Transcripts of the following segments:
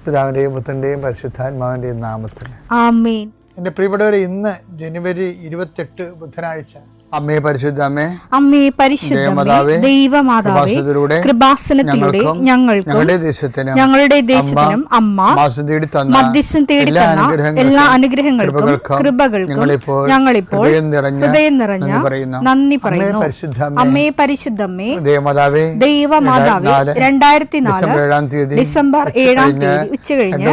പിതാവിൻ്റെയും പുത്രൻ്റെയും പരിശുദ്ധാത്മാവിൻ്റെയും നാമത്തിൽ ആമേൻ. എൻ്റെ പ്രിയപ്പെട്ടവരെ, ഇന്ന് ജനുവരി 28 ബുധനാഴ്ച. അമ്മേ പരിശുദ്ധ അമ്മേ, അമ്മേ പരിശുദ്ധമേ, ദൈവമാതാവേ, കൃപാസനത്തിലൂടെ ഞങ്ങളുടെ ദേശത്തിനും അമ്മ മധ്യസ്ഥം തേടി തന്ന എല്ലാ അനുഗ്രഹങ്ങൾക്കും കൃപകൾക്കും ഞങ്ങളിപ്പോൾ ഹൃദയം നിറഞ്ഞ നന്ദി പറയുന്നു. അമ്മേ പരിശുദ്ധമേ, ദൈവമാതാവേ, 2004 ഡിസംബർ 7 ഉച്ചകഴിഞ്ഞ്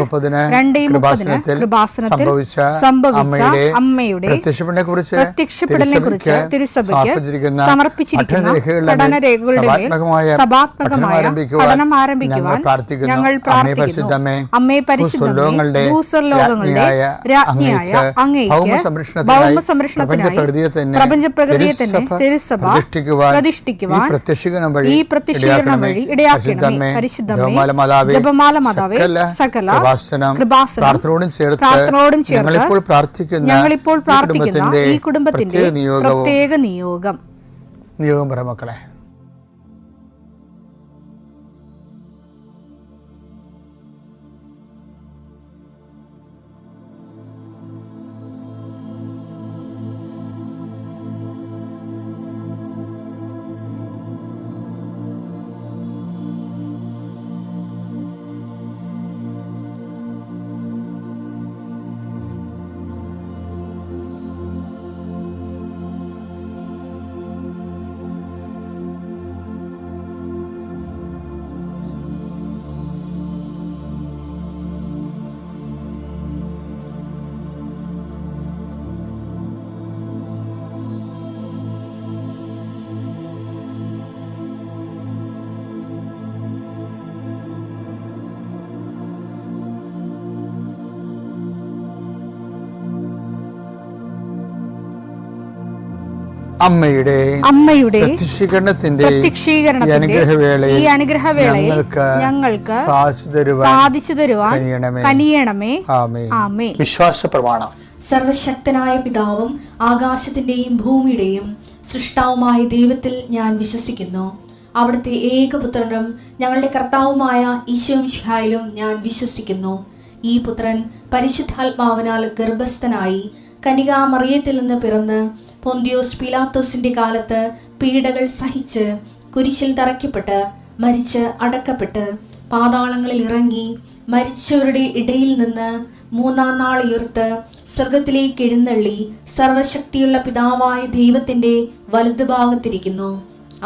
2:30 കൃപാസനത്തിൽ സംഭവിച്ച അമ്മയുടെ പ്രത്യക്ഷപ്പെടലിനെ കുറിച്ച് തിരുസഭയ്ക്ക് സമർപ്പിച്ചിരിക്കുന്ന പഠനരേഖകളുടെ മേൽ സഭാത്മകമായ പഠനം ആരംഭിക്കുവാൻ ഞങ്ങൾ പ്രാർത്ഥിക്കുന്നു. അമ്മേ പരിശുദ്ധമേ, ഭൂസ്വർലോകങ്ങളുടെ രാജ്ഞിയായ അങ്ങേയ്ക്ക് ഭൗമസംരക്ഷണത്തിനായി പ്രപഞ്ചപ്രകൃതിയെ തന്നെ തിരുസഭ പ്രതിഷ്ഠിക്കുവാൻ ഈ പ്രത്യക്ഷീകരണം വഴി ഇടയാക്കണമേ. പരിശുദ്ധമേ, ജപമാല മാതാവേ, സകല കൃപാസനം പ്രാർത്ഥനയോടും ചേർത്ത് ഞങ്ങളിപ്പോൾ പ്രാർത്ഥിക്കുന്ന ഈ കുടുംബത്തിന്റെ പ്രത്യേക നിയോഗം പറ മക്കളെ. അമ്മയുടെ പ്രത്യക്ഷീകരണത്തിന്റെ ഈ അനുഗ്രഹവേളയിൽ ഞങ്ങൾക്ക് സാധിച്ചു തരുവാൻ കനിയണമേ. ആമേൻ. വിശ്വാസ പ്രമാണം. സർവശക്തനായ പിതാവും ആകാശത്തിന്റെയും ഭൂമിയുടെയും സൃഷ്ടാവുമായ ദൈവത്തിൽ ഞാൻ വിശ്വസിക്കുന്നു. അവിടുത്തെ ഏകപുത്രനും ഞങ്ങളുടെ കർത്താവുമായ ഈശോ മിശിഹായിലും ഞാൻ വിശ്വസിക്കുന്നു. ഈ പുത്രൻ പരിശുദ്ധാത്മാവിനാൽ ഗർഭസ്ഥനായി കന്യകാമറിയത്തിൽ നിന്ന് പിറന്ന് പൊന്തിയോസ് പീലാത്തോസിന്റെ കാലത്ത് പീഡകൾ സഹിച്ച് കുരിശിൽ തറയ്ക്കപ്പെട്ട് മരിച്ച് അടക്കപ്പെട്ട് പാതാളങ്ങളിൽ ഇറങ്ങി മരിച്ചവരുടെ ഇടയിൽ നിന്ന് 3-ാം നാൾ ഉയർത്ത് സ്വർഗത്തിലേക്ക് എഴുന്നള്ളി സർവശക്തിയുള്ള പിതാവായ ദൈവത്തിന്റെ വലതുഭാഗത്തിരിക്കുന്നു.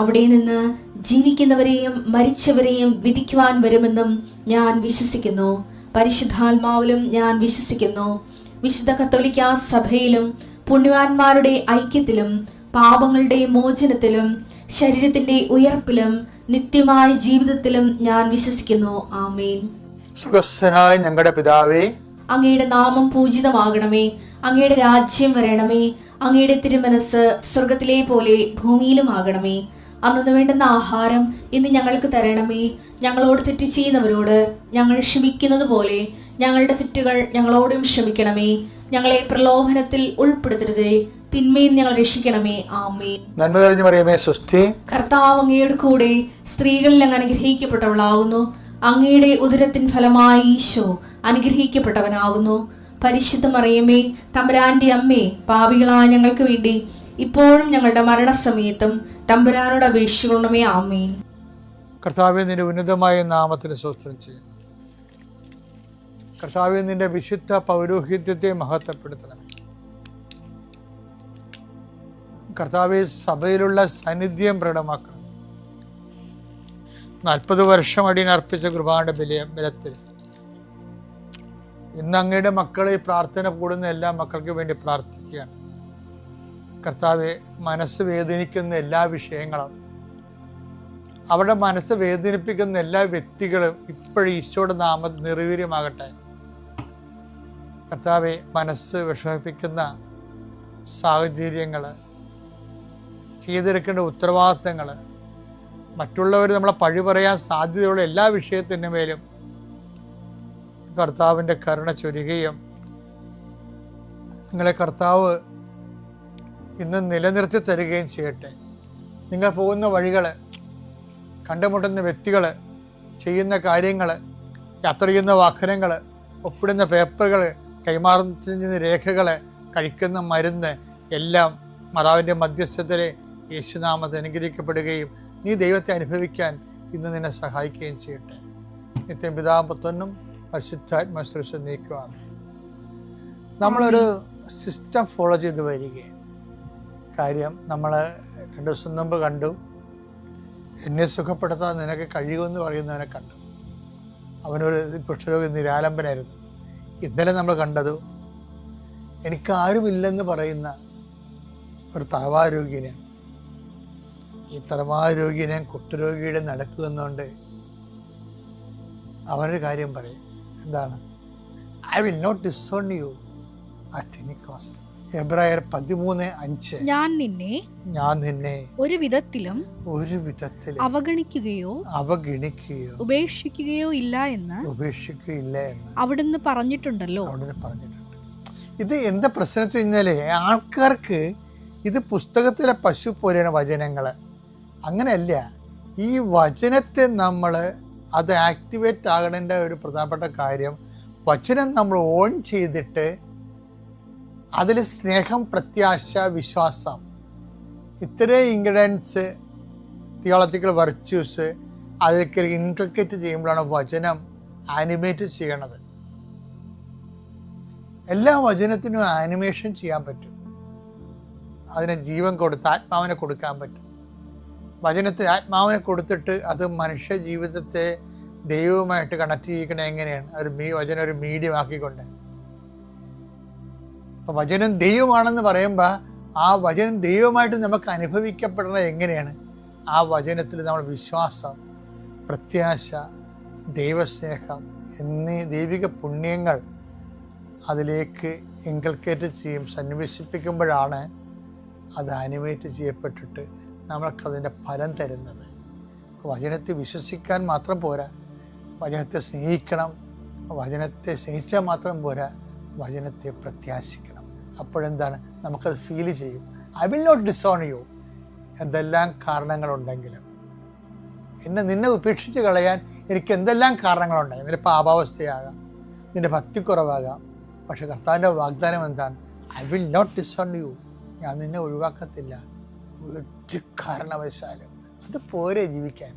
അവിടെ നിന്ന് ജീവിക്കുന്നവരെയും മരിച്ചവരെയും വിധിക്കുവാൻ വരുമെന്നും ഞാൻ വിശ്വസിക്കുന്നു. പരിശുദ്ധാത്മാവിലും ഞാൻ വിശ്വസിക്കുന്നു. വിശുദ്ധ കത്തോലിക്കാ സഭയിലും പുണ്യവാന്മാരുടെ ഐക്യത്തിലും പാപങ്ങളുടെ മോചനത്തിലും ശരീരത്തിന്റെ ഉയർപ്പിലും നിത്യമായ ജീവിതത്തിലും ഞാൻ വിശ്വസിക്കുന്നു. ആമേൻ. സ്വർഗ്ഗസ്ഥനായ ഞങ്ങളുടെ പിതാവേ, അങ്ങയുടെ നാമം പൂജിതമാകണമേ. അങ്ങയുടെ രാജ്യം വരണമേ. അങ്ങയുടെ തിരുമനസ് സ്വർഗത്തിലെ പോലെ ഭൂമിയിലും ആകണമേ. അന്നു വേണ്ടുന്ന ആഹാരം ഇന്ന് ഞങ്ങൾക്ക് തരണമേ. ഞങ്ങളോട് തെറ്റ് ചെയ്യുന്നവരോട് ഞങ്ങൾ ക്ഷമിക്കുന്നത് പോലെ ഞങ്ങളുടെ തെറ്റുകൾ ഞങ്ങളോടും ക്ഷമിക്കണമേ. ഞങ്ങളെ പ്രലോഭനത്തിൽ ഉൾപ്പെടുത്തരുതേ, തിന്മയിൽ ഞങ്ങൾ രക്ഷിക്കണമേ. ആമേൻ. നന്മ നിറഞ്ഞ മറിയമേ, സ്വസ്തി. കർത്താവ് അങ്ങയുടെ കൂടെ സ്ത്രീകളിൽ അങ്ങ് അനുഗ്രഹിക്കപ്പെട്ടവളാകുന്നു. അങ്ങയുടെ ഉദരത്തിൻ ഫലമായി ഈശോ അനുഗ്രഹിക്കപ്പെട്ടവനാകുന്നു. പരിശുദ്ധ മറിയമേ, തമ്പുരാന്റെ അമ്മേ, പാപികളായ ഞങ്ങൾക്ക് വേണ്ടി ഇപ്പോഴും ഞങ്ങളുടെ മരണസമയത്തും തമ്പുരാനോട് അപേക്ഷിക്കണമേ. ആമേൻ. കർത്താവേ, നിന്റെ ഉന്നതമായ നാമത്തിന് സ്തോത്രം ചെയ്യുന്നു. കർത്താവേ, നിന്റെ വിശുദ്ധ പൗരോഹിത്യത്തെ മഹത്വപ്പെടുത്തണം. കർത്താവേ, സഭയിലുള്ള സാന്നിധ്യം പ്രകടമാക്കണം. 40 വർഷം അടിയനർപ്പിച്ച കൃപാന്റെ ബലത്തിൽ ഇന്ന് അങ്ങയുടെ മക്കളെ പ്രാർത്ഥന കൂടുന്ന എല്ലാ മക്കൾക്ക് വേണ്ടി പ്രാർത്ഥിക്കുകയാണ്. കർത്താവെ, മനസ്സ് വേദനിക്കുന്ന എല്ലാ വിഷയങ്ങളും, അവരുടെ മനസ്സ് വേദനിപ്പിക്കുന്ന എല്ലാ വ്യക്തികളും ഇപ്പോഴും ഈശോയുടെ നാമം നിർവീര്യമാകട്ടെ. കർത്താവെ, മനസ്സ് വിഷമിപ്പിക്കുന്ന സാഹചര്യങ്ങൾ, ചെയ്തെടുക്കേണ്ട ഉത്തരവാദിത്തങ്ങൾ, മറ്റുള്ളവർ നമ്മളെ പഴി പറയാൻ സാധ്യതയുള്ള എല്ലാ വിഷയത്തിൻ്റെ മേലും കർത്താവിൻ്റെ കരുണ ചൊരിയുകയും നിങ്ങളെ കർത്താവ് ഇന്ന് നിലനിർത്തി തരികയും ചെയ്യട്ടെ. നിങ്ങൾ പോകുന്ന വഴികൾ, കണ്ടുമുട്ടുന്ന വ്യക്തികൾ, ചെയ്യുന്ന കാര്യങ്ങൾ യാത്ര ചെയ്യുന്ന വാഹനങ്ങൾ, ഒപ്പിടുന്ന പേപ്പറുകൾ, കൈമാറുന്ന രേഖകൾ, കഴിക്കുന്ന മരുന്ന് എല്ലാം മാതാവിൻ്റെ മധ്യസ്ഥതയിൽ യേശുനാമത്തിൽ അനുഗ്രഹിക്കപ്പെടുകയും നീ ദൈവത്തെ അനുഭവിക്കാൻ ഇന്ന് നിന്നെ സഹായിക്കുകയും ചെയ്യട്ടെ. നിത്യം പിതാവും പുത്രനും പരിശുദ്ധാത്മാശ്രേഷ്ഠ നീക്കുവാണ്. നമ്മളൊരു സിസ്റ്റം ഫോളോ ചെയ്ത് വരികയാണ്. കാര്യം നമ്മൾ 2 ദിവസം മുമ്പ് കണ്ടു, എന്നെ സുഖപ്പെടുത്താൻ നിനക്ക് കഴിയുമെന്ന് പറയുന്നവനെ കണ്ടു. അവനൊരു കുഷ്ഠരോഗി നിരാലംബനായിരുന്നു. ഇന്നലെ നമ്മൾ കണ്ടത് എനിക്കാരുമില്ലെന്ന് പറയുന്ന ഒരു തലവാരോഗ്യനെയാണ്. ഈ തലവാരോഗ്യനെ കുഷ്ഠരോഗിയുടെ നടക്കുന്നുണ്ട് അവനൊരു കാര്യം പറയും. എന്താണ്? I will not disown you at any cost. എബ്രായർ 13:5 ഞാൻ നിന്നെ ഒരു വിധത്തിലും അവഗണിക്കുകയോ ഉപേക്ഷിക്കുകയോ ഇല്ല എന്ന് അവിടുന്ന് പറഞ്ഞിട്ടുണ്ടല്ലോ. ഇത് എന്താ പ്രശ്നം വെച്ച് കഴിഞ്ഞാല്, ആൾക്കാർക്ക് ഇത് പുസ്തകത്തിലെ പശു പോലെയാണ് വചനങ്ങൾ. അങ്ങനെയല്ല. ഈ വചനത്തെ നമ്മൾ അത് ആക്ടിവേറ്റ് ആകേണ്ട ഒരു പ്രധാനപ്പെട്ട കാര്യം, വചനം നമ്മൾ ഓൺ ചെയ്തിട്ട് അതിൽ സ്നേഹം, പ്രത്യാശ, വിശ്വാസം, ഇത്രയും ഇൻഗ്രീഡിയൻസ്, തിയോളജിക്കൽ വെർച്യൂസ് അതിലേക്ക് ഇൻകൾക്കേറ്റ് ചെയ്യുമ്പോഴാണ് വചനം ആനിമേറ്റ് ചെയ്യണത്. എല്ലാ വചനത്തിനും ആനിമേഷൻ ചെയ്യാൻ പറ്റും. അതിനെ ജീവൻ കൊടുത്ത് ആത്മാവിനെ കൊടുക്കാൻ പറ്റും. വചനത്തിന് ആത്മാവിനെ കൊടുത്തിട്ട് അത് മനുഷ്യ ജീവിതത്തെ ദൈവവുമായിട്ട് കണക്ട് ചെയ്യിക്കണത് എങ്ങനെയാണ്? വചനം ഒരു മീഡിയം ആക്കിക്കൊണ്ട്. അപ്പം വചനം ദൈവമാണെന്ന് പറയുമ്പോൾ ആ വചനം ദൈവമായിട്ട് നമുക്ക് അനുഭവിക്കപ്പെടുന്നത് എങ്ങനെയാണ്? ആ വചനത്തിൽ നമ്മൾ വിശ്വാസം, പ്രത്യാശ, ദൈവസ്നേഹം എന്നീ ദൈവിക പുണ്യങ്ങൾ അതിലേക്ക് ഇൻകൾക്കേറ്റ് ചെയ്യും, സന്നിവേശിപ്പിക്കുമ്പോഴാണ് അത് ആനിമേറ്റ് ചെയ്യപ്പെട്ടിട്ട് നമ്മൾക്കതിൻ്റെ ഫലം തരുന്നത്. വചനത്തെ വിശ്വസിക്കാൻ മാത്രം പോരാ, വചനത്തെ സ്നേഹിക്കണം. വചനത്തെ സ്നേഹിച്ചാൽ മാത്രം പോരാ, വചനത്തെ പ്രത്യാശിക്കണം. അപ്പോഴെന്താണ്? നമുക്കത് ഫീൽ ചെയ്യും. I will not disown you. എന്തെല്ലാം കാരണങ്ങളുണ്ടെങ്കിലും നിന്നെ ഉപേക്ഷിച്ച് കളയാൻ എനിക്ക് എന്തെല്ലാം കാരണങ്ങളുണ്ടെങ്കിൽ, നിന്റെ പാപാവസ്ഥയാകാം, നിന്റെ ഭക്തിക്കുറവാകാം. പക്ഷെ കർത്താവിൻ്റെ വാഗ്ദാനം എന്താണ്? I will not disown you. ഞാൻ നിന്നെ ഒഴിവാക്കത്തില്ല ഒരു കാരണവശാലും. അത് പോരെ ജീവിക്കാൻ.